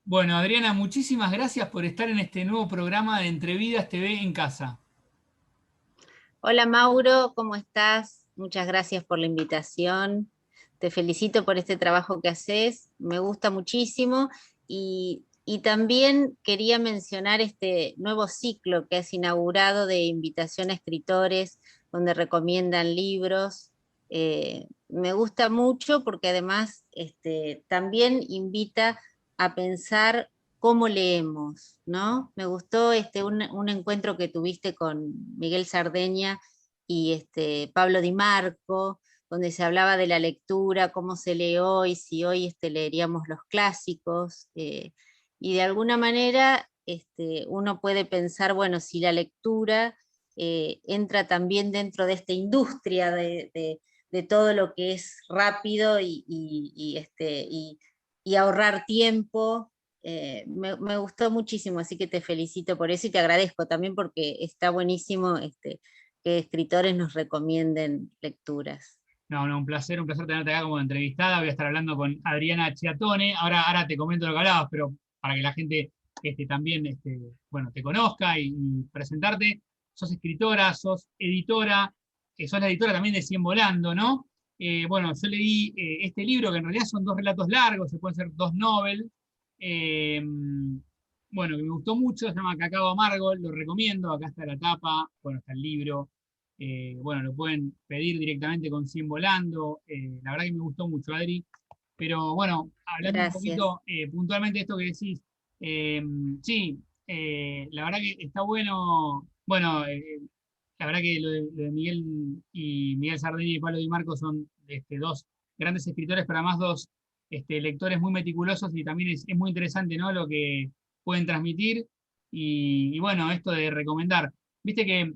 Bueno, Adriana, muchísimas gracias por estar en este nuevo programa de Entrevidas TV en casa. Hola Mauro, ¿cómo estás? Muchas gracias por la invitación. Te felicito por este trabajo que haces, me gusta muchísimo y también quería mencionar este nuevo ciclo que has inaugurado de invitación a escritores, donde recomiendan libros. Me gusta mucho porque además también invita a pensar cómo leemos, ¿no? Me gustó un encuentro que tuviste con Miguel Sardeña y Pablo Di Marco, donde se hablaba de la lectura, cómo se lee hoy, si hoy leeríamos los clásicos, y de alguna manera uno puede pensar, bueno, si la lectura entra también dentro de esta industria de todo lo que es rápido y ahorrar tiempo. Me gustó muchísimo, así que te felicito por eso y te agradezco también porque está buenísimo que escritores nos recomienden lecturas. No, no, un placer tenerte acá como entrevistada. Voy a estar hablando con Adriana Chiatone. Ahora te comento lo que hablabas, pero para que la gente también bueno, te conozca y presentarte. Sos escritora, sos editora, sos la editora también de Cien Volando, ¿no? Bueno, yo leí este libro, que en realidad son dos relatos largos, se pueden ser dos novel. Eh, bueno, que me gustó mucho, se llama Cacao Amargo, lo recomiendo. Acá está la tapa, bueno, está el libro. Bueno, lo pueden pedir directamente con Cien Volando. La verdad que me gustó mucho, Adri. Pero bueno, hablando un Gracias. poquito puntualmente de esto que decís, eh, sí, la verdad que está bueno. Bueno, la verdad que lo de Miguel y Miguel Sardini y Pablo Di Marco son dos grandes escritores, pero además dos lectores muy meticulosos y también es muy interesante, ¿no? Lo que pueden transmitir y bueno, esto de recomendar. Viste que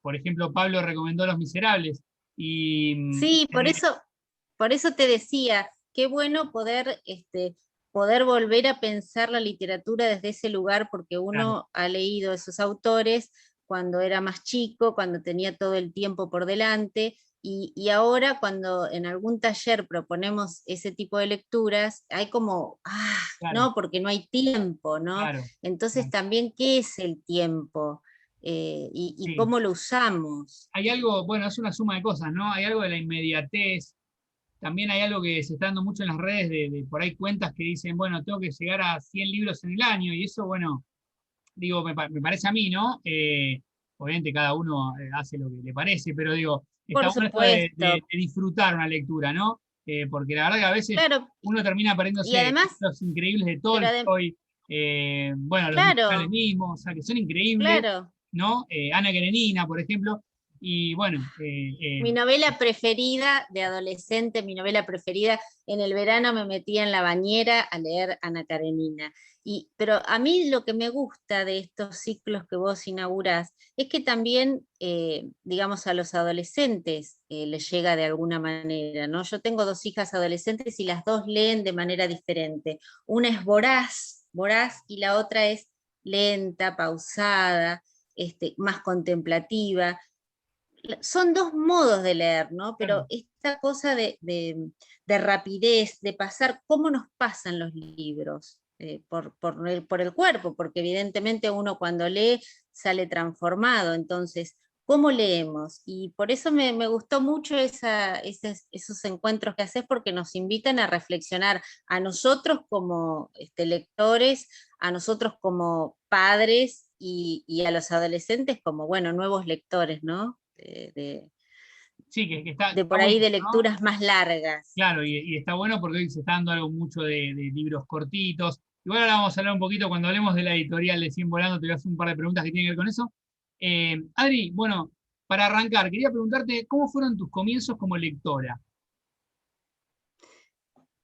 por ejemplo, Pablo recomendó Los Miserables y Sí, por eso te decía, qué bueno poder volver a pensar la literatura desde ese lugar, porque claro, uno ha leído esos autores cuando era más chico, cuando tenía todo el tiempo por delante, y ahora cuando en algún taller proponemos ese tipo de lecturas, hay como, claro, no, porque no hay tiempo, ¿no? claro, Entonces claro, también, ¿qué es el tiempo? Y sí. cómo lo usamos. Hay algo, bueno, es una suma de cosas, ¿no? Hay algo de la inmediatez, también hay algo que se está dando mucho en las redes de por ahí cuentas que dicen, bueno, tengo que llegar a 100 libros en el año y eso, bueno, digo, me parece a mí, ¿no? Obviamente cada uno hace lo que le parece, pero digo, está Por bueno esto de, supuesto, de disfrutar una lectura, ¿no? Porque la verdad que a veces claro, uno termina y perdiéndose además, libros increíbles de pero Tolstoy, bueno, los miserables claro, mismos, o sea, que son increíbles, claro. ¿no? Ana Karenina, por ejemplo, y bueno, Mi novela preferida de adolescente, mi novela preferida, en el verano me metía en la bañera a leer Ana Karenina. Pero a mí lo que me gusta de estos ciclos que vos inaugurás es que también, digamos, a los adolescentes les llega de alguna manera, ¿no? Yo tengo dos hijas adolescentes y las dos leen de manera diferente. Una es voraz, y la otra es lenta, pausada, más contemplativa. Son dos modos de leer, ¿no? Pero claro, esta cosa de rapidez, de pasar, ¿cómo nos pasan los libros? Por el cuerpo, porque evidentemente uno cuando lee sale transformado, entonces, ¿cómo leemos? Y por eso me gustó mucho esos encuentros que haces, porque nos invitan a reflexionar a nosotros como lectores, a nosotros como padres y a los adolescentes como, bueno, nuevos lectores, ¿no? sí, que está, De está por ahí de buenísimo, ¿no? lecturas más largas. Claro, y está bueno porque hoy se está dando algo mucho de libros cortitos. Igual ahora vamos a hablar un poquito cuando hablemos de la editorial de Cien Volando, te voy a hacer un par de preguntas que tienen que ver con eso. Adri, bueno, para arrancar, quería preguntarte, ¿cómo fueron tus comienzos como lectora?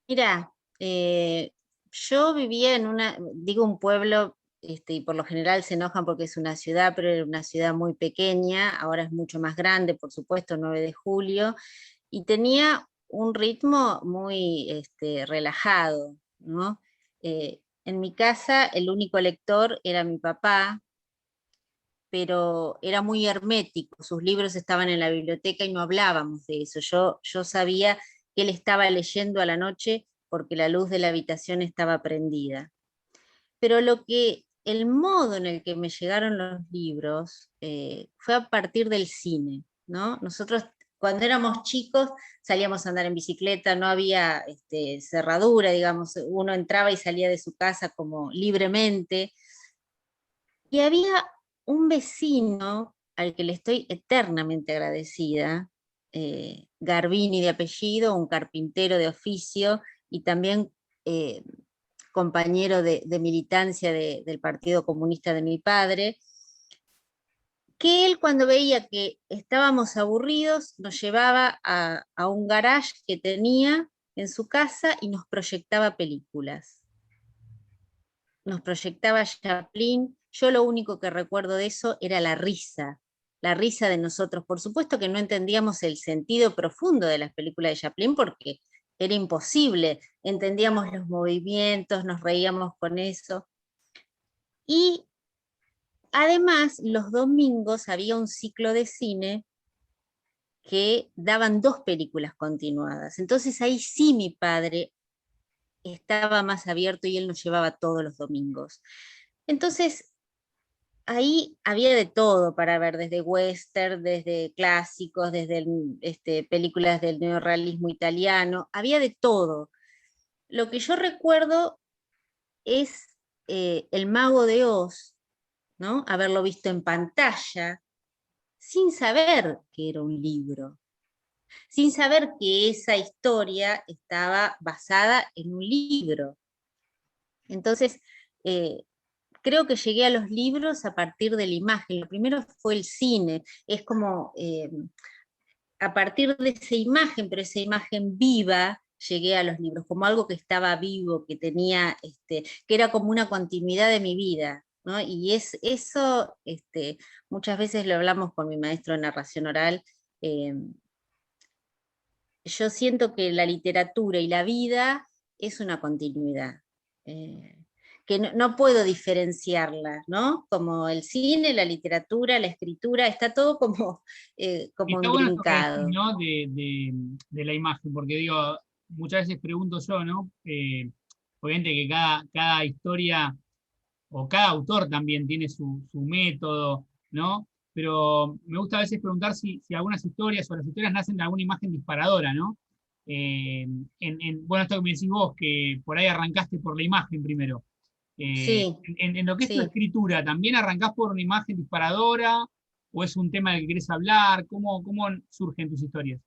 Mira, yo vivía en digo un pueblo, y por lo general se enojan porque es una ciudad, pero era una ciudad muy pequeña, ahora es mucho más grande, por supuesto, 9 de julio, y tenía un ritmo muy relajado, ¿no? En mi casa el único lector era mi papá, pero era muy hermético, sus libros estaban en la biblioteca y no hablábamos de eso. Yo sabía que él estaba leyendo a la noche porque la luz de la habitación estaba prendida. pero el modo en el que me llegaron los libros fue a partir del cine, ¿no? Nosotros cuando éramos chicos salíamos a andar en bicicleta, no había cerradura, digamos, uno entraba y salía de su casa como libremente, y había un vecino al que le estoy eternamente agradecida, Garbini de apellido, un carpintero de oficio y también eh, compañero de militancia del Partido Comunista de mi padre, que él cuando veía que estábamos aburridos nos llevaba a un garage que tenía en su casa y nos proyectaba películas. Nos proyectaba Chaplin. Yo lo único que recuerdo de eso era la risa de nosotros. Por supuesto que no entendíamos el sentido profundo de las películas de Chaplin porque era imposible. Entendíamos los movimientos, nos reíamos con eso. Y además, los domingos había un ciclo de cine que daban 2 películas continuadas. Entonces ahí sí mi padre estaba más abierto y él nos llevaba todos los domingos. Entonces ahí había de todo para ver, desde western, desde clásicos, desde películas del neorrealismo italiano, había de todo. Lo que yo recuerdo es El Mago de Oz, ¿no? Haberlo visto en pantalla, sin saber que era un libro, sin saber que esa historia estaba basada en un libro. Entonces, eh, creo que llegué a los libros a partir de la imagen. Lo primero fue el cine, es como a partir de esa imagen, pero esa imagen viva, llegué a los libros, como algo que estaba vivo, que tenía, que era como una continuidad de mi vida, ¿no? Y eso, muchas veces lo hablamos con mi maestro de narración oral. Yo siento que la literatura y la vida es una continuidad. eh, que no puedo diferenciarla, ¿no? Como el cine, la literatura, la escritura, está todo como, Y como está bueno esto que decís, imbrincado. ¿no? De la imagen, porque digo, muchas veces pregunto yo, ¿no? Obviamente que cada historia o cada autor también tiene su método, ¿no? Pero me gusta a veces preguntar si algunas historias o las historias nacen de alguna imagen disparadora, ¿no? Bueno, esto que me decís vos, que por ahí arrancaste por la imagen primero. Sí, En lo que es tu sí. escritura, ¿también arrancás por una imagen disparadora o es un tema del que querés hablar? ¿Cómo surgen tus historias?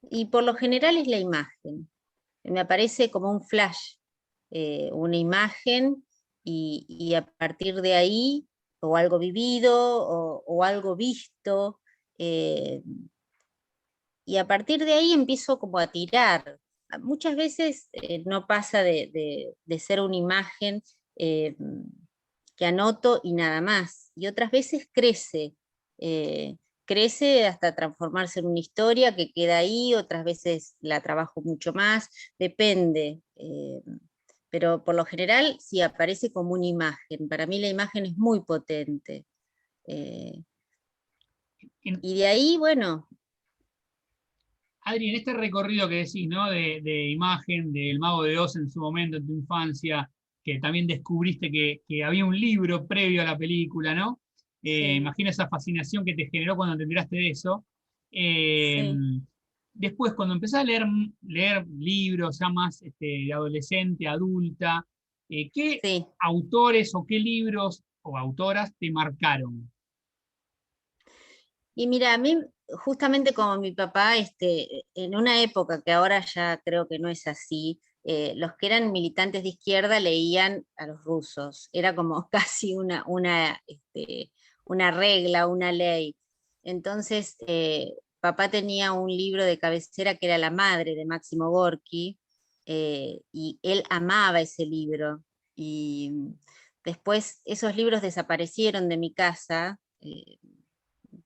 Y por lo general es la imagen. Me aparece como un flash, una imagen, y a partir de ahí, o algo vivido, o algo visto, eh, y a partir de ahí empiezo como a tirar. Muchas veces no pasa de ser una imagen eh, que anoto y nada más, y otras veces crece, eh, crece hasta transformarse en una historia que queda ahí, otras veces la trabajo mucho más, depende. Pero por lo general sí aparece como una imagen. Para mí la imagen es muy potente. eh, En- y de ahí, bueno, Adri, en este recorrido que decís, ¿no? De imagen del Mago de Oz en su momento, en tu infancia, que también descubriste que había un libro previo a la película, ¿no? sí, Imagino esa fascinación que te generó cuando te enteraste de eso. Eh, sí. Después, cuando empezás a leer libros ya más de adolescente, adulta, ¿qué Sí, autores o qué libros o autoras te marcaron? y mira, a mí, justamente como mi papá, en una época que ahora ya creo que no es así, los que eran militantes de izquierda leían a los rusos, era como casi una regla, una ley. Entonces, papá tenía un libro de cabecera que era La Madre de Máximo Gorki, y él amaba ese libro. Y después esos libros desaparecieron de mi casa.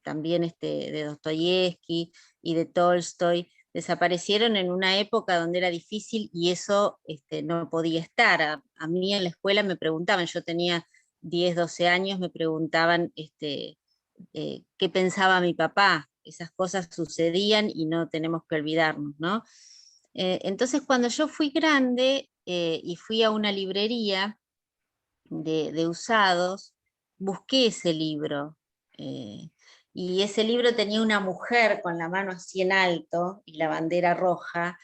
También de Dostoyevsky y de Tolstoy, desaparecieron en una época donde era difícil y eso no podía estar. A mí en la escuela me preguntaban, yo tenía 10 12 años, me preguntaban qué pensaba mi papá. Esas cosas sucedían y no tenemos que olvidarnos, ¿no? Entonces, cuando yo fui grande y fui a una librería, de usados, busqué ese libro. eh, y ese libro tenía una mujer con la mano así en alto y la bandera roja.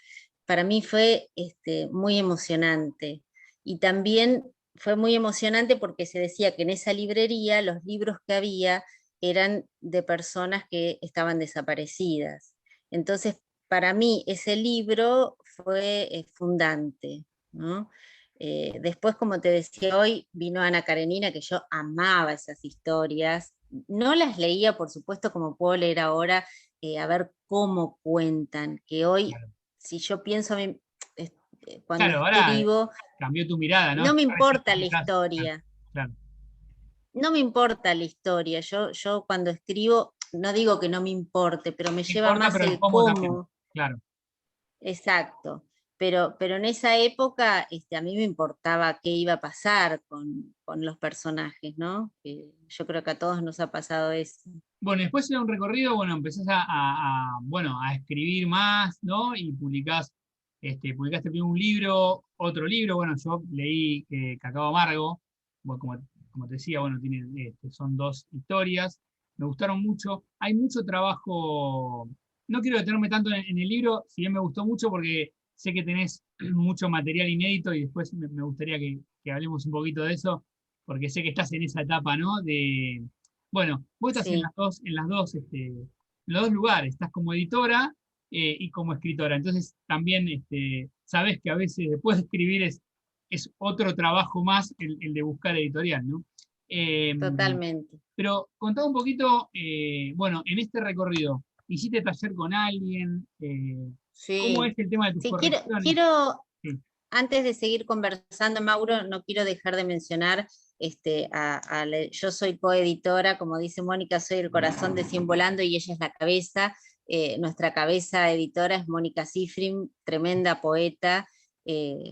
Para mí fue muy emocionante. Y también fue muy emocionante porque se decía que en esa librería los libros que había eran de personas que estaban desaparecidas. Entonces, para mí ese libro fue fundante, ¿no? Después, como te decía hoy, vino Ana Karenina, que yo amaba esas historias. No las leía, por supuesto, como puedo leer ahora, a ver cómo cuentan, que hoy, Claro, si yo pienso cuando claro, ahora escribo, cambió tu mirada, ¿no? no me Ahora ya importa la publicás. Claro, historia, claro. no me importa la historia. Yo cuando escribo, no digo que no me importe, pero me No lleva importa, más pero el el cómo también. cómo. Claro. Exacto. Pero en esa época a mí me importaba qué iba a pasar con los personajes, ¿no? Que yo creo que a todos nos ha pasado eso. Bueno, después de un recorrido, bueno, empezás bueno, a escribir más, ¿no? Y publicaste primero un libro, otro libro, bueno, yo leí Cacao Amargo, bueno, como te decía, bueno, son dos historias, me gustaron mucho, hay mucho trabajo, no quiero detenerme tanto en el libro, si bien me gustó mucho porque sé que tenés mucho material inédito y después me gustaría que hablemos un poquito de eso, porque sé que estás en esa etapa, ¿no? Bueno, vos estás en Sí, los dos lugares, estás como editora y como escritora. Entonces también sabés que a veces después de escribir es otro trabajo más el de buscar editorial, ¿no? Eh, totalmente. pero contá un poquito, bueno, en este recorrido, ¿hiciste taller con alguien? ¿Cómo es Sí. el tema de tus Sí, correcciones? quiero, Sí, antes de seguir conversando, Mauro, no quiero dejar de mencionar, yo soy coeditora, como dice Mónica, soy el corazón de Cien Volando y ella es la cabeza. Nuestra cabeza editora es Mónica Sifrin, tremenda poeta,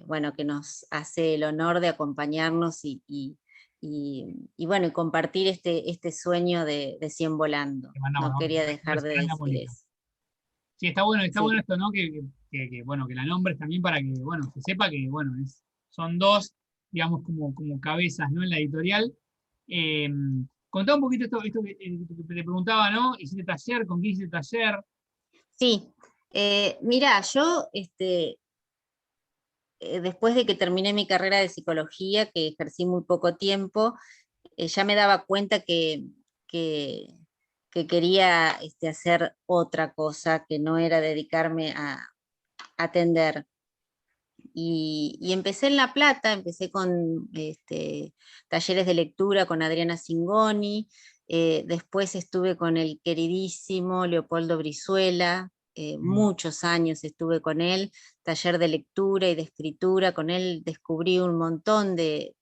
bueno, que nos hace el honor de acompañarnos y bueno, y compartir este sueño de Cien Volando. te mandamos No quería un dejar beso de grande a decir Mónica. eso. Sí, está bueno Sí. esto, ¿no? Bueno, que la nombres también para que, bueno, se sepa que, bueno, son dos, digamos, como cabezas, ¿no? En la editorial. Eh, Contá un poquito esto que te preguntaba, ¿no? ¿Hiciste taller? ¿Con quién hiciste taller? Sí, mira, yo después de que terminé mi carrera de psicología, que ejercí muy poco tiempo, ya me daba cuenta que, que quería hacer otra cosa, que no era dedicarme a atender. Y empecé en La Plata, empecé con talleres de lectura con Adriana Singoni, después estuve con el queridísimo Leopoldo Brizuela, Mm, muchos años estuve con él, taller de lectura y de escritura, con él descubrí un montón de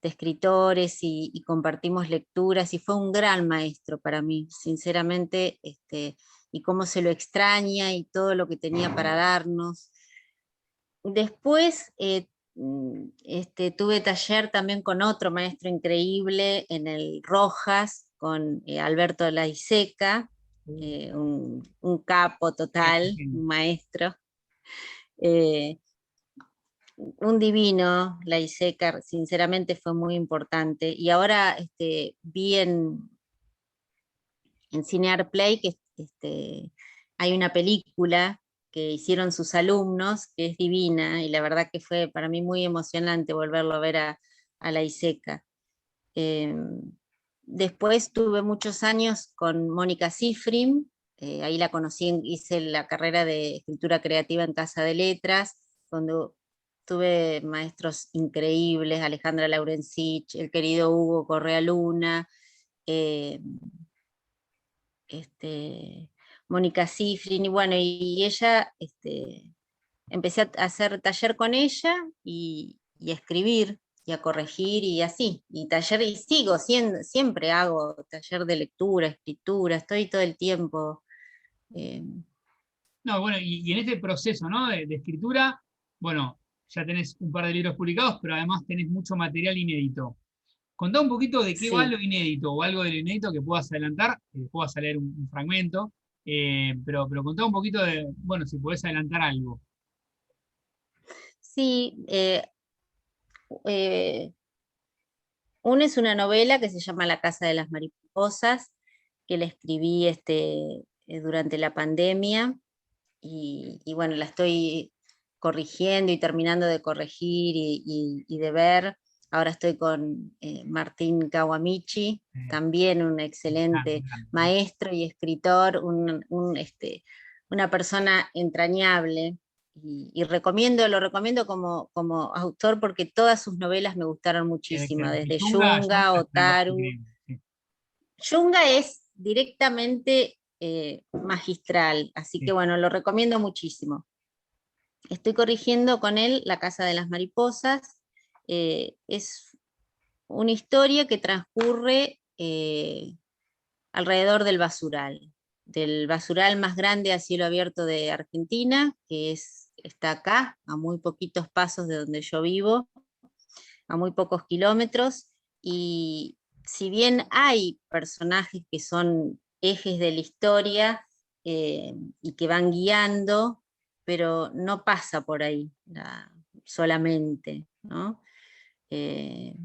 escritores y compartimos lecturas y fue un gran maestro para mí, sinceramente, y cómo se lo extraña y todo lo que tenía para darnos. Después tuve taller también con otro maestro increíble en el Rojas, con Alberto Laiseca, uh, un capo qué total, genio. un maestro, eh, un divino. Laiseca sinceramente fue muy importante. Y ahora vi en Cinear Play que hay una película que hicieron sus alumnos, que es divina, y la verdad que fue para mí muy emocionante volverlo a ver a la Iseca. Eh, Después tuve muchos años con Mónica Sifrin, ahí la conocí, hice la carrera de escritura creativa en Casa de Letras, donde tuve maestros increíbles, Alejandra Laurencich, el querido Hugo Correa Luna, eh, este, Mónica Sifrin, y bueno, y ella, empecé a hacer taller con ella y a escribir y a corregir y así, y taller, y sigo, siempre hago taller de lectura, escritura, estoy todo el tiempo. eh, No, bueno, y en este proceso, ¿no? De escritura, bueno, ya tenés un par de libros publicados, pero además tenés mucho material inédito. Contá un poquito de qué va lo sí, inédito o algo de lo inédito que puedas adelantar, que después vas a leer un fragmento, pero contá un poquito de, bueno, si podés adelantar algo. sí, Una es una novela que se llama La Casa de las Mariposas, que la escribí durante la pandemia, y bueno, la estoy corrigiendo y terminando de corregir y de ver. Ahora estoy con Martín Kawamichi, también un Me excelente encanta, sí. maestro y escritor, una persona entrañable. Y lo recomiendo como autor porque todas sus novelas me gustaron muchísimo, Excelente. desde Yunga Yunga, es una cosa Otaru. increíble. Sí. Yunga es directamente magistral, así que Sí. bueno, lo recomiendo muchísimo. Estoy corrigiendo con él La Casa de las Mariposas. Es una historia que transcurre alrededor del basural más grande a cielo abierto de Argentina, está acá, a muy poquitos pasos de donde yo vivo, a muy pocos kilómetros, y si bien hay personajes que son ejes de la historia y que van guiando, pero no pasa por ahí solamente, ¿no? Eh,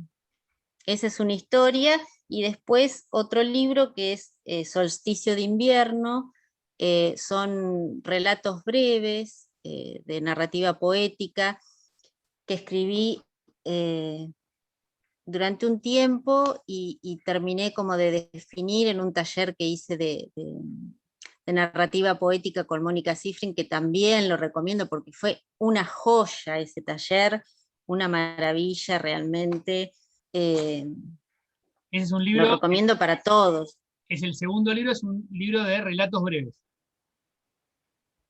Esa es una historia, y después otro libro que es Solsticio de Invierno. Son relatos breves de narrativa poética que escribí durante un tiempo y terminé como de definir en un taller que hice de narrativa poética con Mónica Sifrin, que también lo recomiendo porque fue una joya ese taller, una maravilla realmente. Eh, Ese es un lo libro, recomiendo para todos. es el segundo libro, es un libro de relatos breves.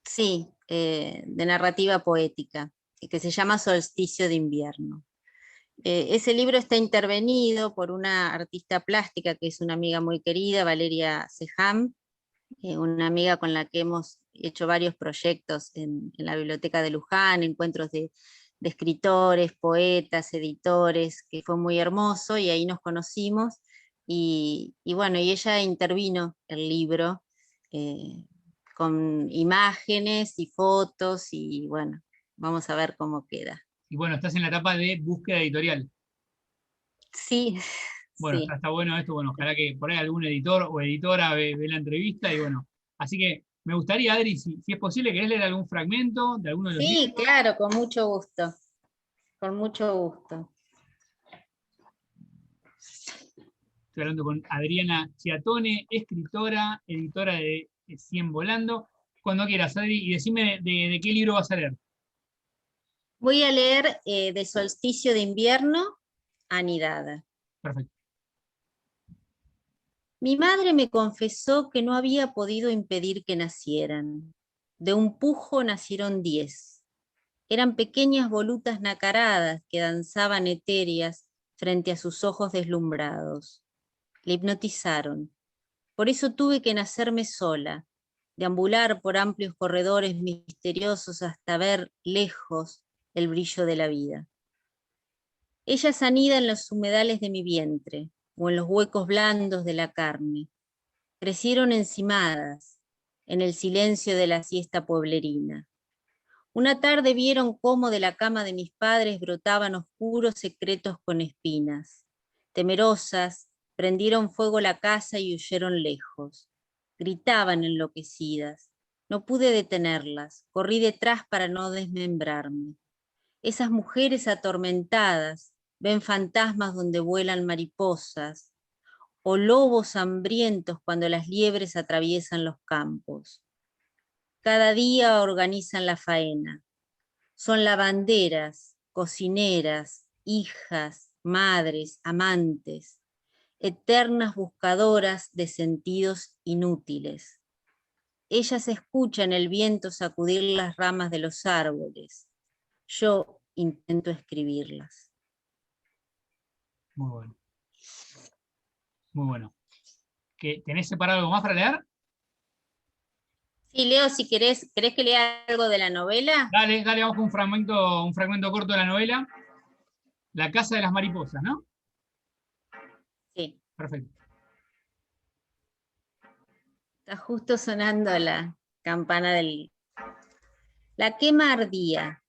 Sí, de narrativa poética, que se llama Solsticio de Invierno. Ese libro está intervenido por una artista plástica que es una amiga muy querida, Valeria Sejam, una amiga con la que hemos hecho varios proyectos en la Biblioteca de Luján, encuentros de escritores, poetas, editores, que fue muy hermoso, y ahí nos conocimos, y bueno, y ella intervino el libro eh, con imágenes y fotos, y bueno, vamos a ver cómo queda. Y bueno, estás en la etapa de búsqueda editorial. Sí, Bueno, está, sí. está bueno esto, bueno, ojalá que por ahí algún editor o editora ve la entrevista y bueno. Así que me gustaría, Adri, si es posible, ¿querés leer algún fragmento de alguno de los Sí, libros? claro, con mucho gusto, con mucho gusto. Estoy hablando con Adriana Chiatone, escritora, editora de Cien Volando. Cuando quieras, Adri, y decime de qué libro vas a leer. Voy a leer de Solsticio de Invierno, Anidada. Perfecto. Mi madre me confesó que no había podido impedir que nacieran. De un pujo nacieron 10. Eran pequeñas volutas nacaradas que danzaban etéreas frente a sus ojos deslumbrados. Le hipnotizaron. Por eso tuve que nacerme sola, deambular por amplios corredores misteriosos hasta ver lejos el brillo de la vida. Ellas anidan en los humedales de mi vientre o en los huecos blandos de la carne. Crecieron encimadas en el silencio de la siesta pueblerina. Una tarde vieron cómo de la cama de mis padres brotaban oscuros secretos con espinas. Temerosas, prendieron fuego la casa y huyeron lejos. Gritaban enloquecidas. No pude detenerlas, corrí detrás para no desmembrarme. Esas mujeres atormentadas ven fantasmas donde vuelan mariposas, o lobos hambrientos cuando las liebres atraviesan los campos. Cada día organizan la faena. Son lavanderas, cocineras, hijas, madres, amantes, eternas buscadoras de sentidos inútiles. Ellas escuchan el viento sacudir las ramas de los árboles. Yo intento escribirlas. Muy bueno, muy bueno. ¿Tenés separado algo más para leer? Sí, Leo, si ¿querés que lea algo de la novela? Dale, dale, vamos con un fragmento corto de la novela. La Casa de las Mariposas, ¿no? Sí, Perfecto. está justo sonando la campana del... La quema ardía,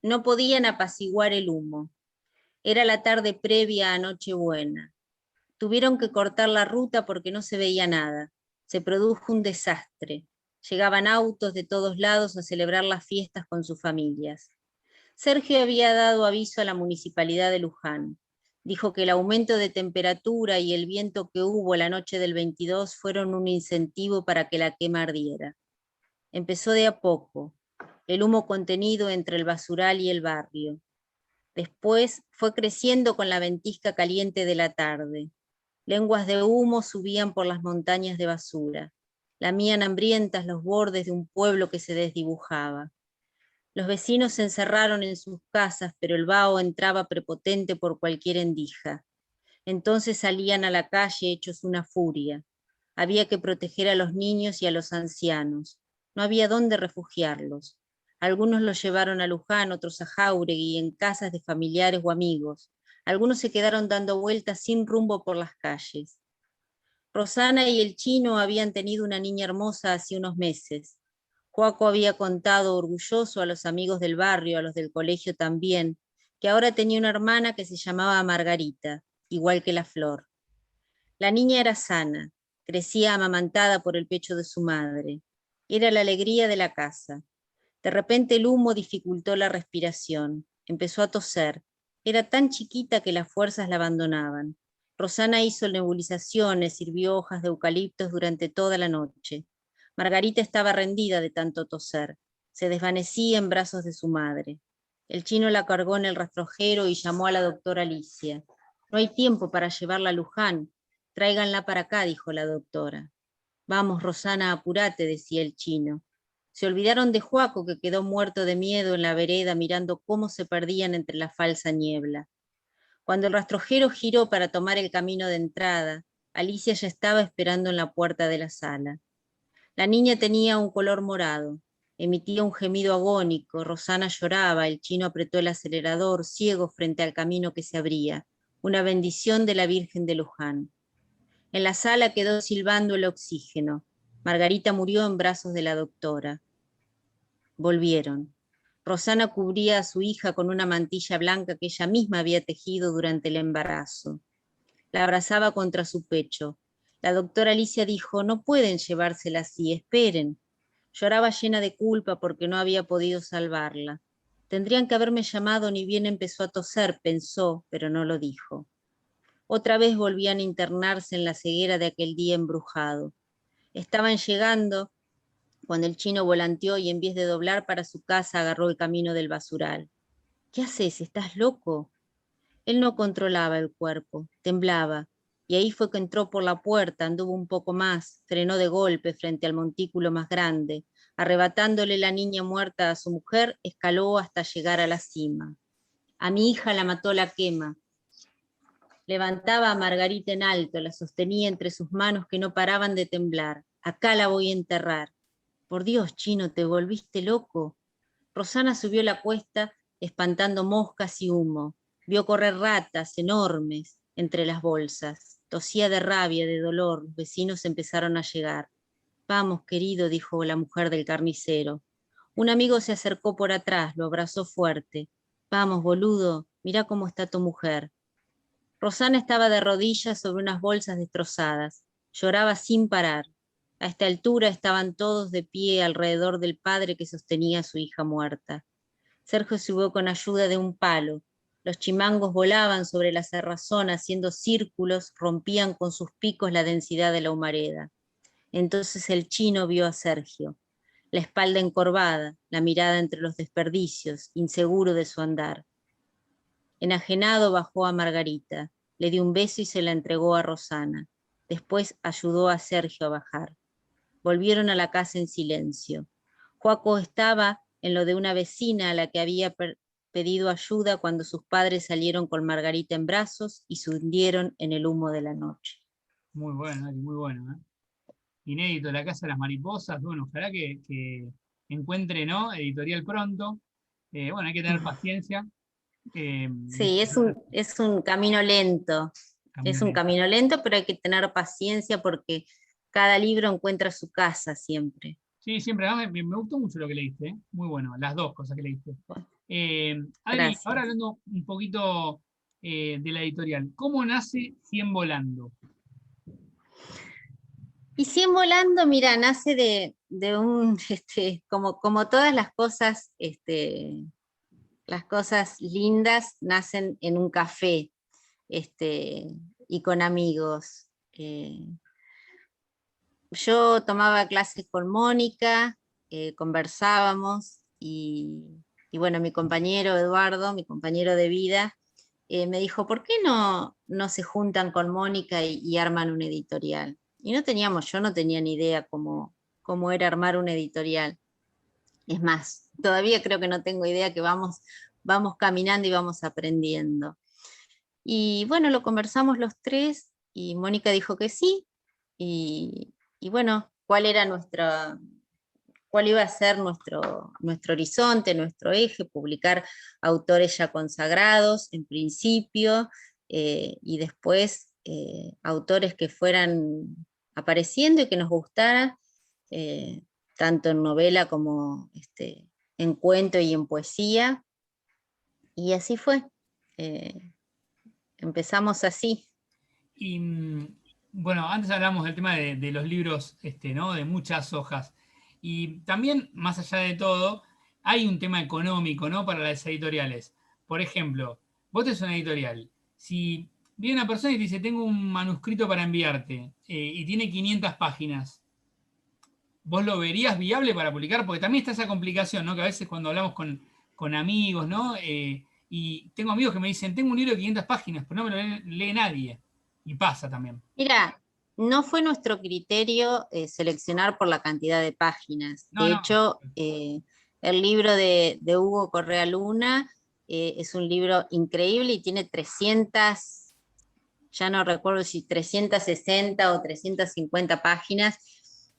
no podían apaciguar el humo. Era la tarde previa a Nochebuena. Tuvieron que cortar la ruta porque no se veía nada. Se produjo un desastre. Llegaban autos de todos lados a celebrar las fiestas con sus familias. Sergio había dado aviso a la municipalidad de Luján. Dijo que el aumento de temperatura y el viento que hubo la noche del 22 fueron un incentivo para que la quema ardiera. Empezó de a poco, el humo contenido entre el basural y el barrio. Después fue creciendo con la ventisca caliente de la tarde. Lenguas de humo subían por las montañas de basura. Lamían hambrientas los bordes de un pueblo que se desdibujaba. Los vecinos se encerraron en sus casas, pero el vaho entraba prepotente por cualquier endija. Entonces salían a la calle hechos una furia. Había que proteger a los niños y a los ancianos. No había dónde refugiarlos. Algunos los llevaron a Luján, otros a Jáuregui, en casas de familiares o amigos. Algunos se quedaron dando vueltas sin rumbo por las calles. Rosana y el chino habían tenido una niña hermosa hace unos meses. Joaco había contado orgulloso a los amigos del barrio, a los del colegio también, que ahora tenía una hermana que se llamaba Margarita, igual que la flor. La niña era sana, crecía amamantada por el pecho de su madre. Era la alegría de la casa. De repente el humo dificultó la respiración. Empezó a toser. Era tan chiquita que las fuerzas la abandonaban. Rosana hizo nebulizaciones, sirvió hojas de eucaliptos durante toda la noche. Margarita estaba rendida de tanto toser. Se desvanecía en brazos de su madre. El chino la cargó en el rastrojero y llamó a la doctora Alicia. No hay tiempo para llevarla a Luján. Tráiganla para acá, dijo la doctora. Vamos, Rosana, apurate, decía el chino. Se olvidaron de Joaco, que quedó muerto de miedo en la vereda mirando cómo se perdían entre la falsa niebla. Cuando el rastrojero giró para tomar el camino de entrada, Alicia ya estaba esperando en la puerta de la sala. La niña tenía un color morado, emitía un gemido agónico, Rosana lloraba, el chino apretó el acelerador, ciego frente al camino que se abría, una bendición de la Virgen de Luján. En la sala quedó silbando el oxígeno. Margarita murió en brazos de la doctora. Volvieron. Rosana cubría a su hija con una mantilla blanca que ella misma había tejido durante el embarazo. La abrazaba contra su pecho. La doctora Alicia dijo, no pueden llevársela así, esperen. Lloraba llena de culpa porque no había podido salvarla. Tendrían que haberme llamado ni bien empezó a toser, pensó, pero no lo dijo. Otra vez volvían a internarse en la ceguera de aquel día embrujado. Estaban llegando cuando el chino volanteó y en vez de doblar para su casa agarró el camino del basural. ¿Qué haces? ¿Estás loco? Él no controlaba el cuerpo, temblaba, y ahí fue que entró por la puerta, anduvo un poco más, frenó de golpe frente al montículo más grande, arrebatándole la niña muerta a su mujer, escaló hasta llegar a la cima. A mi hija la mató la quema. Levantaba a Margarita en alto, la sostenía entre sus manos que no paraban de temblar. Acá la voy a enterrar. Por Dios, chino, ¿te volviste loco? Rosana subió la cuesta espantando moscas y humo. Vio correr ratas enormes entre las bolsas. Tosía de rabia, de dolor. Los vecinos empezaron a llegar. Vamos, querido, dijo la mujer del carnicero. Un amigo se acercó por atrás, lo abrazó fuerte. Vamos, boludo, mirá cómo está tu mujer. Rosana estaba de rodillas sobre unas bolsas destrozadas. Lloraba sin parar. A esta altura estaban todos de pie alrededor del padre que sostenía a su hija muerta. Sergio subió con ayuda de un palo. Los chimangos volaban sobre la cerrazón haciendo círculos, rompían con sus picos la densidad de la humareda. Entonces el chino vio a Sergio, la espalda encorvada, la mirada entre los desperdicios, inseguro de su andar. Enajenado bajó a Margarita, le dio un beso y se la entregó a Rosana. Después ayudó a Sergio a bajar. Volvieron a la casa en silencio. Joaco estaba en lo de una vecina a la que había pedido ayuda cuando sus padres salieron con Margarita en brazos y se hundieron en el humo de la noche. Muy bueno, Ari, muy bueno, ¿eh? Inédito, La Casa de las Mariposas. Bueno, ojalá que encuentre, ¿no? Editorial pronto. Bueno, hay que tener paciencia. Sí, es un camino lento. Camino Es un lento. camino lento, pero hay que tener paciencia porque cada libro encuentra su casa siempre. Sí, siempre. Además, me gustó mucho lo que leíste, ¿eh? Muy bueno, las dos cosas que leíste. Adri, ahora Gracias. hablando un poquito de la editorial. ¿Cómo nace 100 Volando? Y 100 Volando, mira, nace de un, como todas las cosas lindas nacen en un café, este, y con amigos. Yo tomaba clases con Mónica, conversábamos, y bueno, mi compañero Eduardo, mi compañero de vida, me dijo, ¿por qué no se juntan con Mónica y arman una editorial? Y yo no tenía ni idea cómo era armar una editorial. Es más, todavía creo que no tengo idea, que vamos caminando y vamos aprendiendo. Y bueno, lo conversamos los tres y Mónica dijo que sí. Y bueno, cuál iba a ser nuestro horizonte, nuestro eje: publicar autores ya consagrados en principio, y después autores que fueran apareciendo y que nos gustaran, eh, tanto en novela como en cuento y en poesía. Y así fue. Eh, Empezamos así. Y bueno, antes hablamos del tema de los libros, ¿no? De muchas hojas. Y también, más allá de todo, hay un tema económico, ¿no? Para las editoriales. Por ejemplo, vos tenés una editorial. Si viene una persona y te dice, tengo un manuscrito para enviarte, y tiene 500 páginas, ¿vos lo verías viable para publicar? Porque también está esa complicación, ¿no? Que a veces cuando hablamos con amigos, ¿no? Y tengo amigos que me dicen, tengo un libro de 500 páginas, pero no me lo lee nadie. Y pasa también. Mira, no fue nuestro criterio seleccionar por la cantidad de páginas. No, De no. hecho, el libro de Hugo Correa Luna es un libro increíble y tiene 300, ya no recuerdo si 360 o 350 páginas,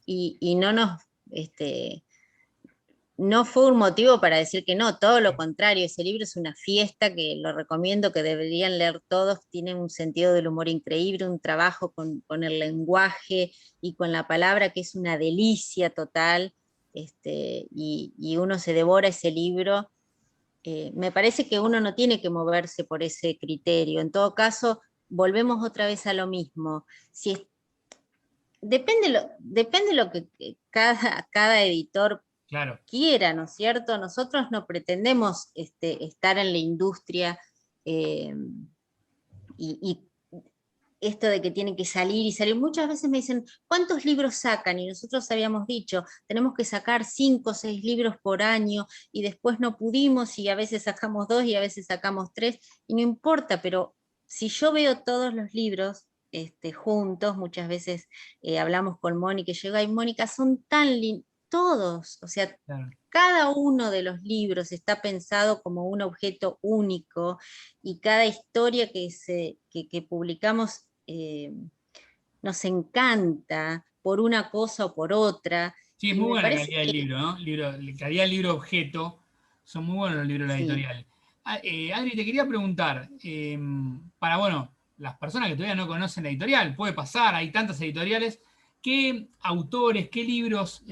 y este, no fue un motivo para decir que no, todo lo contrario. Ese libro es una fiesta que lo recomiendo, que deberían leer todos. Tiene un sentido del humor increíble, un trabajo con el lenguaje y con la palabra que es una delicia total, y uno se devora ese libro. Me parece que uno no tiene que moverse por ese criterio. En todo caso, volvemos otra vez a lo mismo. Si es- depende lo que cada editor Claro, quiera, ¿no es cierto? Nosotros no pretendemos estar en la industria, eh, y esto de que tienen que salir y salir. Muchas veces me dicen, ¿cuántos libros sacan? Y nosotros habíamos dicho, tenemos que sacar 5 o 6 libros por año, y después no pudimos, y a veces sacamos 2 y a veces sacamos 3, y no importa, pero si yo veo todos los libros juntos, muchas veces hablamos con Mónica y llega, y Mónica, son tan lindos, todos, o sea, claro. cada uno de los libros está pensado como un objeto único, y cada historia que publicamos nos encanta por una cosa o por otra, Sí, es y muy me buena la parece calidad del que libro, ¿no? La calidad del libro objeto. Son muy buenos los libros de la sí. editorial. Adri, te quería preguntar, para, bueno, las personas que todavía no conocen la editorial, puede pasar, hay tantas editoriales, ¿qué autores, qué libros,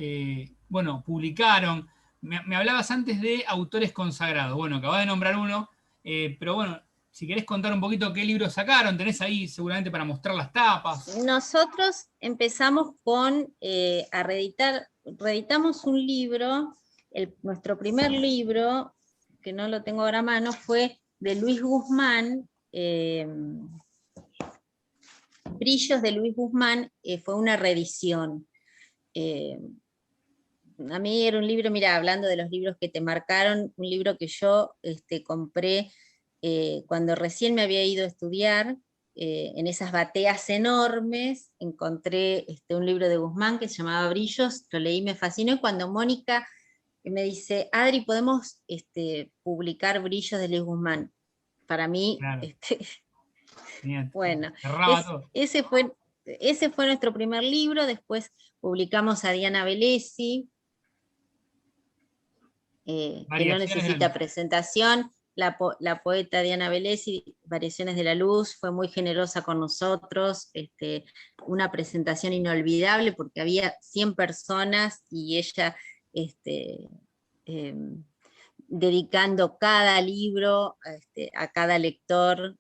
bueno, publicaron? Me hablabas antes de autores consagrados. Bueno, acabas de nombrar uno, pero bueno, si querés contar un poquito qué libros sacaron, tenés ahí seguramente para mostrar las tapas. Nosotros empezamos reeditamos un libro. Nuestro primer libro, que no lo tengo ahora a mano, fue de Luis Guzmán, Brillos de Luis Guzmán. Fue una reedición. Eh, a mí era un libro, mira, hablando de los libros que te marcaron, un libro que yo compré cuando recién me había ido a estudiar. En esas bateas enormes encontré un libro de Guzmán que se llamaba Brillos, lo leí, me fascinó, y cuando Mónica me dice, Adri, ¿podemos publicar Brillos de Luis Guzmán? Para mí, Claro, genial. bueno, Cerraba es, todo. ese fue nuestro primer libro. Después publicamos a Diana Velesi, que no Variaciones de la necesita luz. presentación. La poeta Diana Velesi, Variaciones de la Luz, fue muy generosa con nosotros, una presentación inolvidable porque había 100 personas y ella este, eh, dedicando cada libro a cada lector.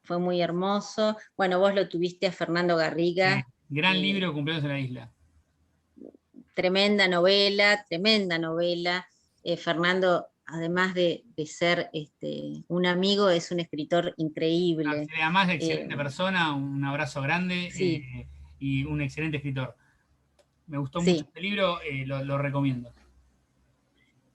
Fue muy hermoso. Bueno, vos lo tuviste a Fernando Garriga. Gran libro, Cumpleaños en la Isla. Tremenda novela, tremenda novela. Fernando, además de ser un amigo, es un escritor increíble. Además de excelente persona, un abrazo grande Sí, y un excelente escritor. Me gustó mucho sí. este libro, lo recomiendo.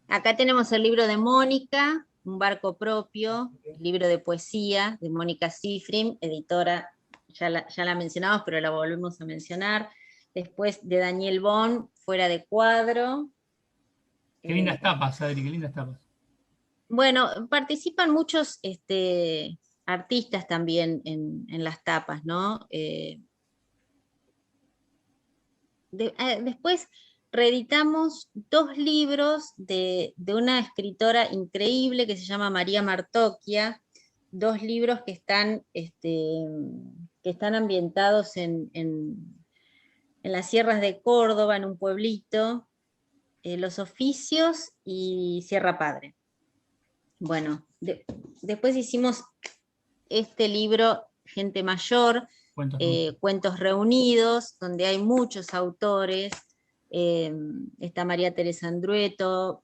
Acá tenemos el libro de Mónica, Un barco propio, libro de poesía de Mónica Sifrin, editora, ya la mencionamos, pero la volvemos a mencionar. Después de Daniel Bon, Fuera de cuadro. Qué lindas tapas, Adri, qué lindas tapas. Bueno, participan muchos artistas también en las tapas, ¿no? Después reeditamos 2 libros de una escritora increíble que se llama María Martocchia, 2 libros que están ambientados en las sierras de Córdoba, en un pueblito, Los Oficios y Sierra Padre. Bueno, después hicimos este libro, Gente Mayor, Cuentos Reunidos, donde hay muchos autores. Está María Teresa Andrueto,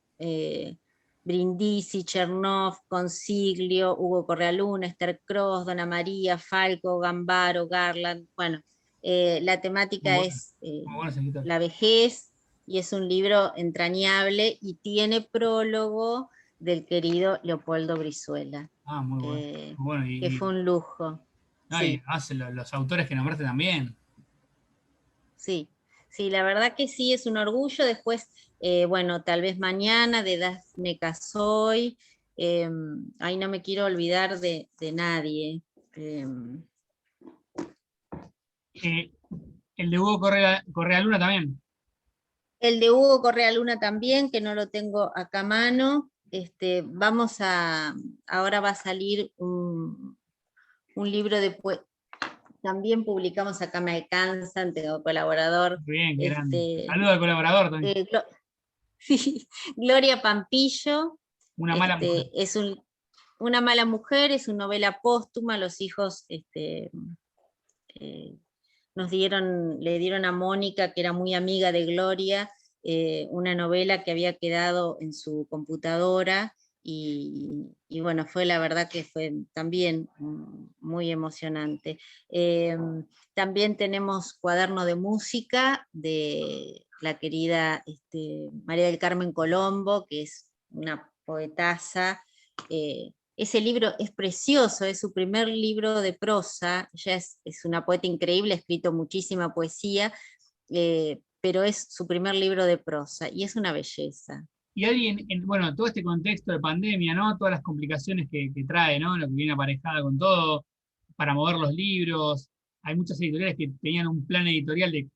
Brindisi, Chernov, Consiglio, Hugo Correa Luna, Esther Cross, Dona María, Falco, Gambaro, Garland. Bueno, la temática es la vejez, y es un libro entrañable y tiene prólogo del querido Leopoldo Brizuela. Ah, muy bueno. Que fue un lujo. No, sí. Y los autores que nombraste también. Sí, sí, la verdad que sí, es un orgullo. Después, bueno, tal vez mañana de Dafne Casoy. Ahí no me quiero olvidar de nadie. El de Hugo Correa Luna también. El de Hugo Correa Luna también, que no lo tengo acá a mano. Ahora va a salir un libro de también publicamos acá, me alcanzan, tengo colaborador. Bien, qué grande. Saludo al colaborador también. Sí, Gloria Pampillo. Una mala mujer. Es una mala mujer, es una novela póstuma. Los hijos le dieron a Mónica, que era muy amiga de Gloria, una novela que había quedado en su computadora, y bueno, la verdad que fue también muy emocionante. También tenemos Cuaderno de Música de la querida María del Carmen Colombo, que es una poetasa. Ese libro es precioso, es su primer libro de prosa. Ella es una poeta increíble, ha escrito muchísima poesía, pero es su primer libro de prosa y es una belleza. Y Adri, bueno, todo este contexto de pandemia, ¿no? Todas las complicaciones que trae, ¿no? Lo que viene aparejada con todo, para mover los libros. Hay muchas editoriales que tenían un plan editorial de,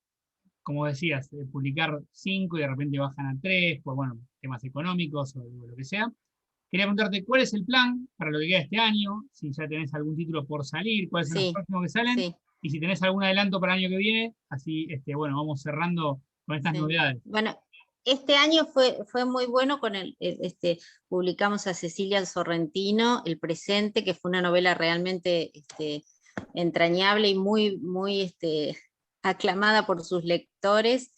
como decías, de publicar 5 y de repente bajan a 3 por, bueno, temas económicos o lo que sea. Quería preguntarte, ¿cuál es el plan para lo que queda este año? Si ya tenés algún título por salir, cuáles son los próximos que salen, sí. Y si tenés algún adelanto para el año que viene, así, bueno, vamos cerrando con estas novedades. Bueno, este año fue muy bueno publicamos a Cecilia Sorrentino, El Presente, que fue una novela realmente entrañable y muy, muy aclamada por sus lectores.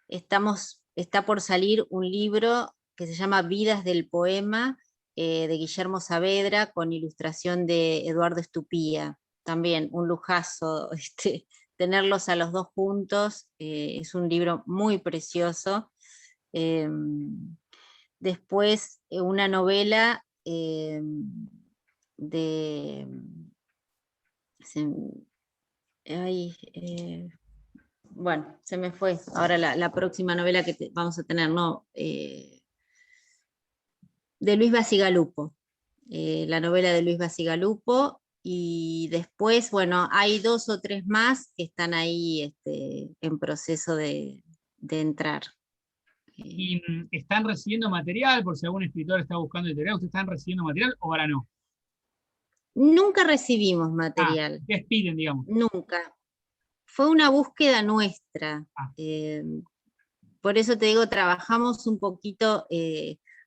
Está por salir un libro que se llama Vidas del Poema, de Guillermo Saavedra, con ilustración de Eduardo Estupía. También un lujazo tenerlos a los 2 juntos. Es un libro muy precioso. Después una novela de... bueno, se me fue. Ahora la próxima novela que vamos a tener, ¿no? De Luis Bacigalupo. La novela de Luis Bacigalupo. Y después, bueno, hay 2 o 3 más que están ahí en proceso de entrar. ¿Y están recibiendo material? Por si algún escritor está buscando editorial, ¿ustedes están recibiendo material o ahora no? Nunca recibimos material. ¿Qué piden, digamos? Nunca. Fue una búsqueda nuestra. Por eso te digo, trabajamos un poquito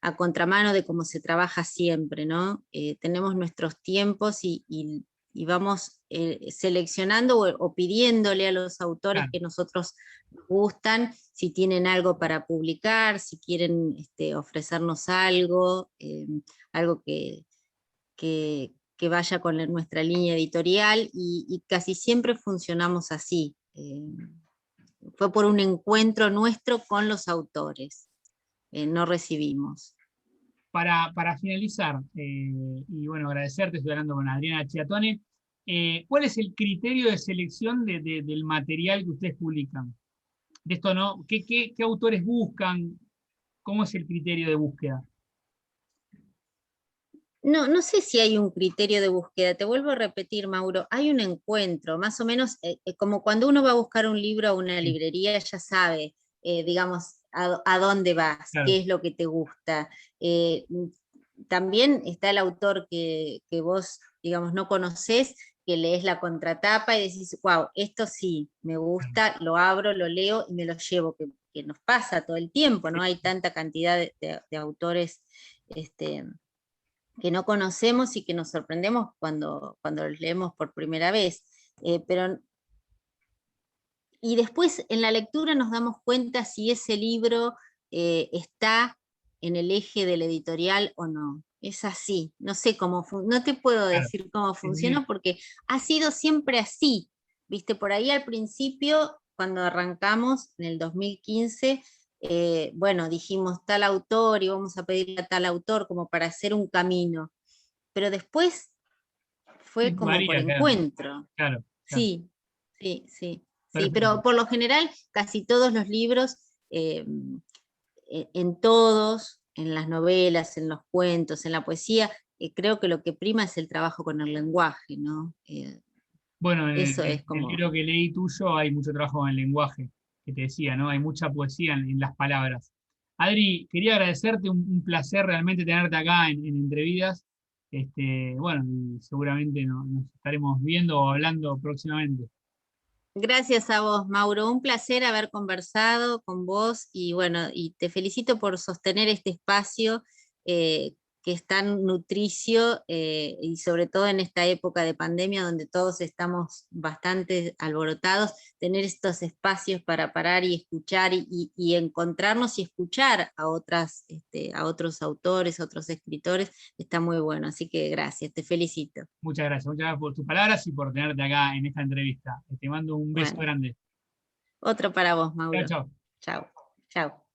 a contramano de cómo se trabaja siempre, ¿no? Tenemos nuestros tiempos y vamos seleccionando o pidiéndole a los autores Claro. que nosotros nos gustan, si tienen algo para publicar, si quieren ofrecernos algo, algo que vaya con nuestra línea editorial, y casi siempre funcionamos así. Fue por un encuentro nuestro con los autores, no recibimos. Para finalizar, y bueno, agradecerte, estoy hablando con Adriana Chiatone, ¿cuál es el criterio de selección del material que ustedes publican? De esto, ¿no? ¿Qué autores buscan? ¿Cómo es el criterio de búsqueda? No sé si hay un criterio de búsqueda, te vuelvo a repetir, Mauro, hay un encuentro, más o menos como cuando uno va a buscar un libro a una Sí, librería, ya sabe, digamos, a dónde vas, claro, qué es lo que te gusta. Eh, También está el autor que vos, digamos, no conocés, que lees la contratapa y decís, wow, esto sí, me claro. gusta, lo abro, lo leo y me lo llevo, que nos pasa todo el tiempo, Sí, ¿no? Hay tanta cantidad de autores este, que no conocemos y que nos sorprendemos cuando los leemos por primera vez. Pero, y después en la lectura nos damos cuenta si ese libro está en el eje del editorial o no. Es así, no sé cómo, no te puedo claro. decir cómo Sí, sí, funciona porque ha sido siempre así. Viste, por ahí al principio, cuando arrancamos en el 2015, bueno, dijimos tal autor y vamos a pedirle a tal autor como para hacer un camino, pero después sí, fue como por varía, claro, encuentro. claro, claro. Sí, sí, sí, sí, Perfecto. pero por lo general casi todos los libros, en todos, en las novelas, en los cuentos, en la poesía, creo que lo que prima es el trabajo con el lenguaje, ¿no? Bueno, Eso en es el como, libro que leí tuyo hay mucho trabajo en el lenguaje, que te decía, ¿no? Hay mucha poesía en las palabras. Adri, quería agradecerte, un placer realmente tenerte acá en Entrevidas. Bueno, y seguramente nos estaremos viendo o hablando próximamente. gracias a vos, Mauro, un placer haber conversado con vos y bueno, y te felicito por sostener este espacio eh, que es tan nutricio, y sobre todo en esta época de pandemia donde todos estamos bastante alborotados, tener estos espacios para parar y escuchar y encontrarnos y escuchar a a otros autores, a otros escritores, está muy bueno, así que gracias, te felicito. Muchas gracias por tus palabras y por tenerte acá en esta entrevista. Te mando un beso Bueno, grande. otro para vos, Chao, Mauro. chao. Chao, chao.